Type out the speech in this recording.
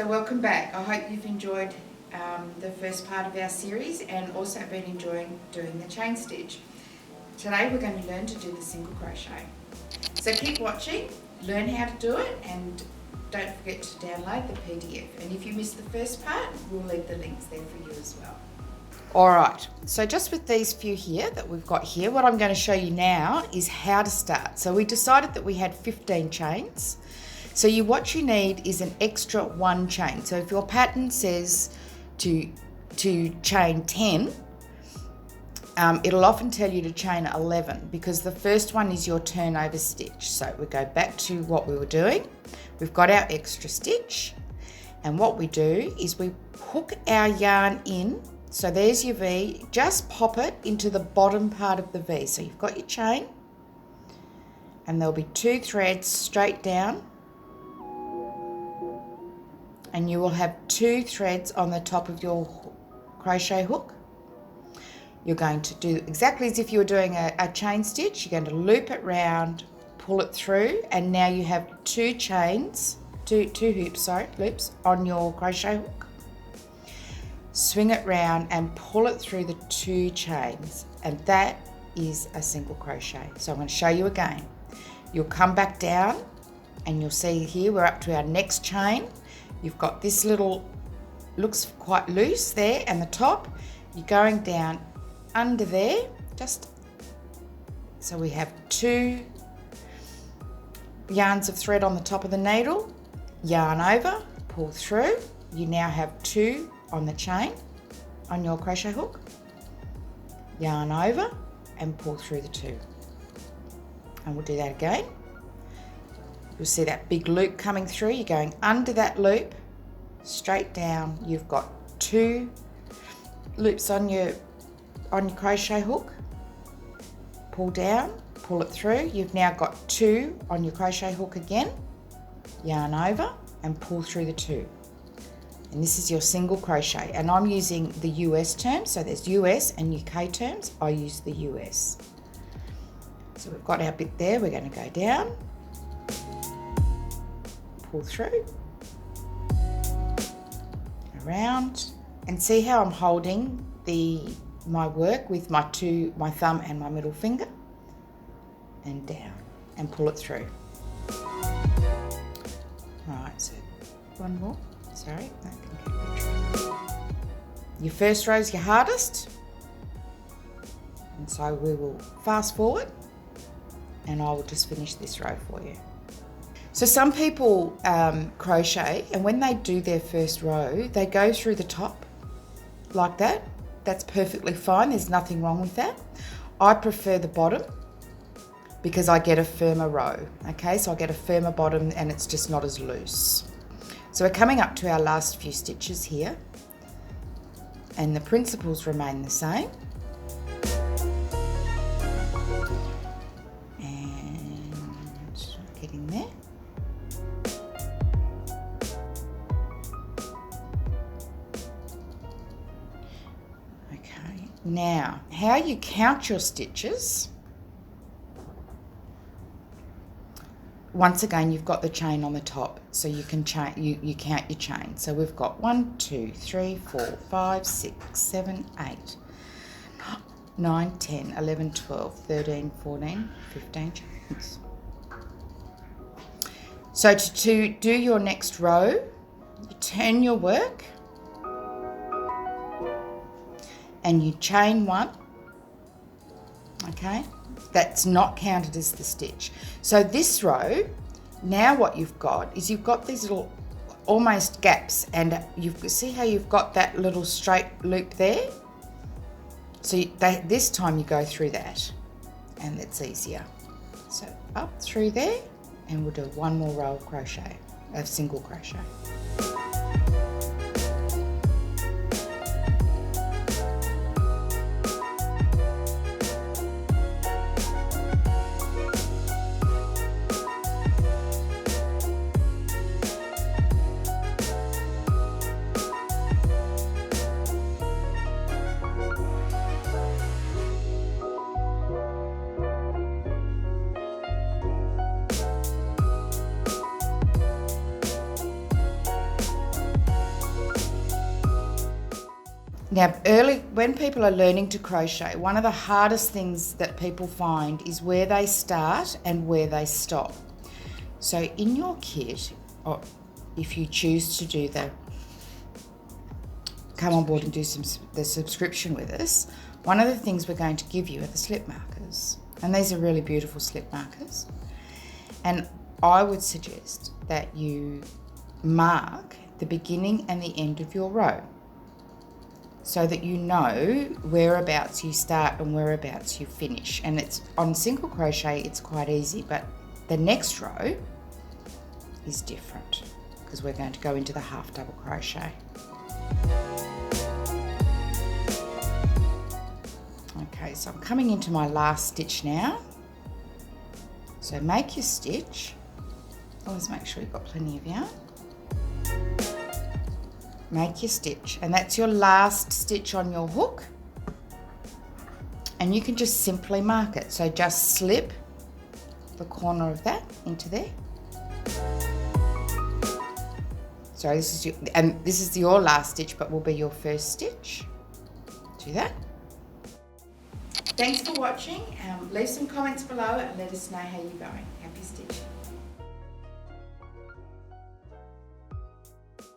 So welcome back. I hope you've enjoyed the first part of our series and also been enjoying doing the chain stitch. Today we're going to learn to do the single crochet. So keep watching, learn how to do it, and don't forget to download the PDF. And if you missed the first part, we'll leave the links there for you as well. Alright, so just with these few here that we've got here, what I'm going to show you now is how to start. So we decided that we had 15 chains. So what you need is an extra 1 chain. So if your pattern says to chain 10, it'll often tell you to chain 11 because the first one is your turnover stitch. So we go back to what we were doing. We've got our extra stitch, and what we do is we hook our yarn in. So there's your V, just pop it into the bottom part of the V. So you've got your chain, and there'll be 2 threads straight down, and you will have 2 threads on the top of your crochet hook. You're going to do exactly as if you were doing a chain stitch. You're going to loop it round, pull it through, and now you have 2 loops on your crochet hook. Swing it round and pull it through the 2 chains, and that is a single crochet. So I'm going to show you again. You'll come back down, and you'll see here we're up to our next chain. You've got this little, looks quite loose there, and the top, you're going down under there, just so we have 2 yarns of thread on the top of the needle, yarn over, pull through. You now have 2 on the chain on your crochet hook, yarn over and pull through the 2. And we'll do that again. You'll see that big loop coming through. You're going under that loop, straight down. You've got 2 loops on your crochet hook. Pull down, pull it through. You've now got 2 on your crochet hook again. Yarn over and pull through the 2. And this is your single crochet. And I'm using the US term, so there's US and UK terms. I use the US. So we've got our bit there. We're going to go down, pull through, around, and see how I'm holding my work with my thumb and my middle finger, and down, and pull it through. Right, so one more. Sorry, that can get your first row is your hardest, and so we will fast forward, and I will just finish this row for you. So some people crochet, and when they do their first row, they go through the top like that. That's perfectly fine. There's nothing wrong with that. I prefer the bottom because I get a firmer row. Okay, so I get a firmer bottom and it's just not as loose. So we're coming up to our last few stitches here, and the principles remain the same. Getting there. Okay, now how you count your stitches. Once again, you've got the chain on the top, so you can you count your chain. So we've got 1, 2, 3, 4, 5, 6, 7, 8, 9, 10, 11, 12, 13, 14, 15 chains. So to do your next row, you turn your work and you chain 1, okay? That's not counted as the stitch. So this row, now what you've got is you've got these little almost gaps, and you see how you've got that little straight loop there? So this time you go through that, and it's easier. So up through there, and we'll do 1 more row of crochet, of single crochet. Now, when people are learning to crochet, one of the hardest things that people find is where they start and where they stop. So in your kit, or if you choose to come on board and do the subscription with us, one of the things we're going to give you are the slip markers. And these are really beautiful slip markers. And I would suggest that you mark the beginning and the end of your row, so that you know whereabouts you start and whereabouts you finish. And it's on single crochet, it's quite easy, but the next row is different because we're going to go into the half double crochet. Okay, so I'm coming into my last stitch now. So make your stitch. Always make sure you've got plenty of yarn. Make your stitch, and that's your last stitch on your hook, and you can just simply mark it. So just slip the corner of that into there. So this is your last stitch, but will be your first stitch. Do that. Thanks for watching. Leave some comments below and let us know how you're going. Happy stitching.